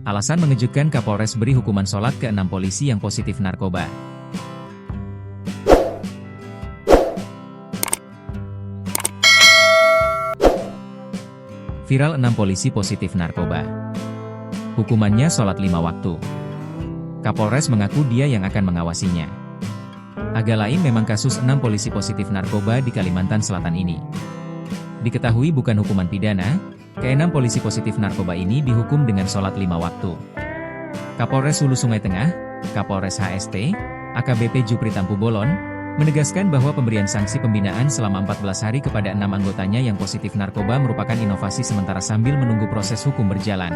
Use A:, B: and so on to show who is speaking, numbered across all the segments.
A: Alasan mengejutkan, Kapolres beri hukuman sholat ke 6 polisi yang positif narkoba. Viral 6 polisi positif narkoba. Hukumannya sholat 5 waktu. Kapolres mengaku dia yang akan mengawasinya. Agak lain memang kasus 6 polisi positif narkoba di Kalimantan Selatan ini. Diketahui bukan hukuman pidana, ke-6 polisi positif narkoba ini dihukum dengan sholat 5 waktu. Kapolres Hulu Sungai Tengah, Kapolres HST, AKBP Jupri Tampu Bolon, menegaskan bahwa pemberian sanksi pembinaan selama 14 hari kepada 6 anggotanya yang positif narkoba merupakan inovasi sementara sambil menunggu proses hukum berjalan.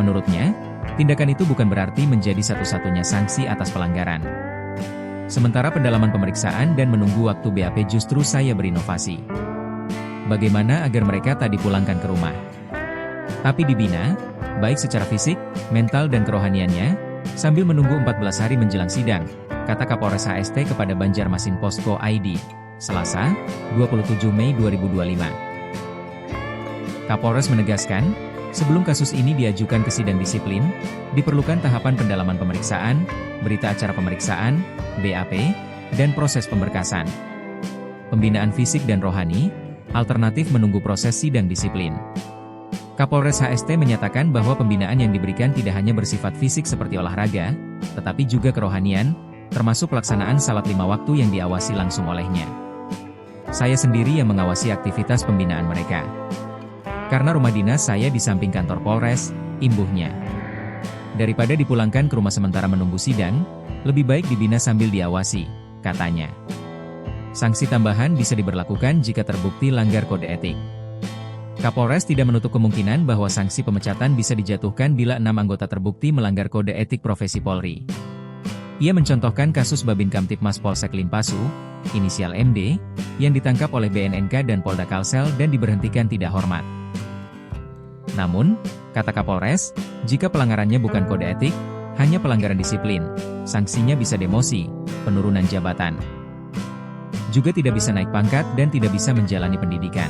A: Menurutnya, tindakan itu bukan berarti menjadi satu-satunya sanksi atas pelanggaran. Sementara pendalaman pemeriksaan dan menunggu waktu BAP justru saya berinovasi. Bagaimana agar mereka tak dipulangkan ke rumah, tapi dibina, baik secara fisik, mental dan kerohaniannya, sambil menunggu 14 hari menjelang sidang, kata Kapolres HST kepada Banjarmasin Posko ID, Selasa, 27 Mei 2025. Kapolres menegaskan, sebelum kasus ini diajukan ke sidang disiplin, diperlukan tahapan pendalaman pemeriksaan, berita acara pemeriksaan, BAP, dan proses pemberkasan. Pembinaan fisik dan rohani, alternatif menunggu proses sidang disiplin. Kapolres HST menyatakan bahwa pembinaan yang diberikan tidak hanya bersifat fisik seperti olahraga, tetapi juga kerohanian, termasuk pelaksanaan salat 5 waktu yang diawasi langsung olehnya. Saya sendiri yang mengawasi aktivitas pembinaan mereka. Karena rumah dinas saya di samping kantor Polres, imbuhnya. Daripada dipulangkan ke rumah sementara menunggu sidang, lebih baik dibina sambil diawasi, katanya. Sanksi tambahan bisa diberlakukan jika terbukti langgar kode etik. Kapolres tidak menutup kemungkinan bahwa sanksi pemecatan bisa dijatuhkan bila 6 anggota terbukti melanggar kode etik profesi Polri. Ia mencontohkan kasus Babin Kamtipmas Polsek Limpasu, inisial MD, yang ditangkap oleh BNNK dan Polda Kalsel dan diberhentikan tidak hormat. Namun, kata Kapolres, jika pelanggarannya bukan kode etik, hanya pelanggaran disiplin, sanksinya bisa demosi, penurunan jabatan. Juga tidak bisa naik pangkat dan tidak bisa menjalani pendidikan.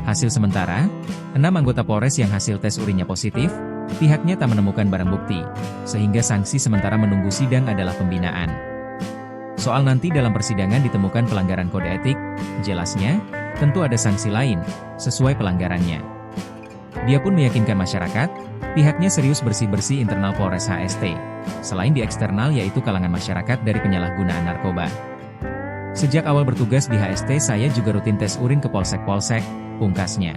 A: Hasil sementara, 6 anggota Polres yang hasil tes urinnya positif, pihaknya tak menemukan barang bukti, sehingga sanksi sementara menunggu sidang adalah pembinaan. Soal nanti dalam persidangan ditemukan pelanggaran kode etik, jelasnya, tentu ada sanksi lain, sesuai pelanggarannya. Dia pun meyakinkan masyarakat, pihaknya serius bersih-bersih internal Polres HST, selain di eksternal yaitu kalangan masyarakat dari penyalahgunaan narkoba. Sejak awal bertugas di HST saya juga rutin tes urin ke polsek-polsek, pungkasnya.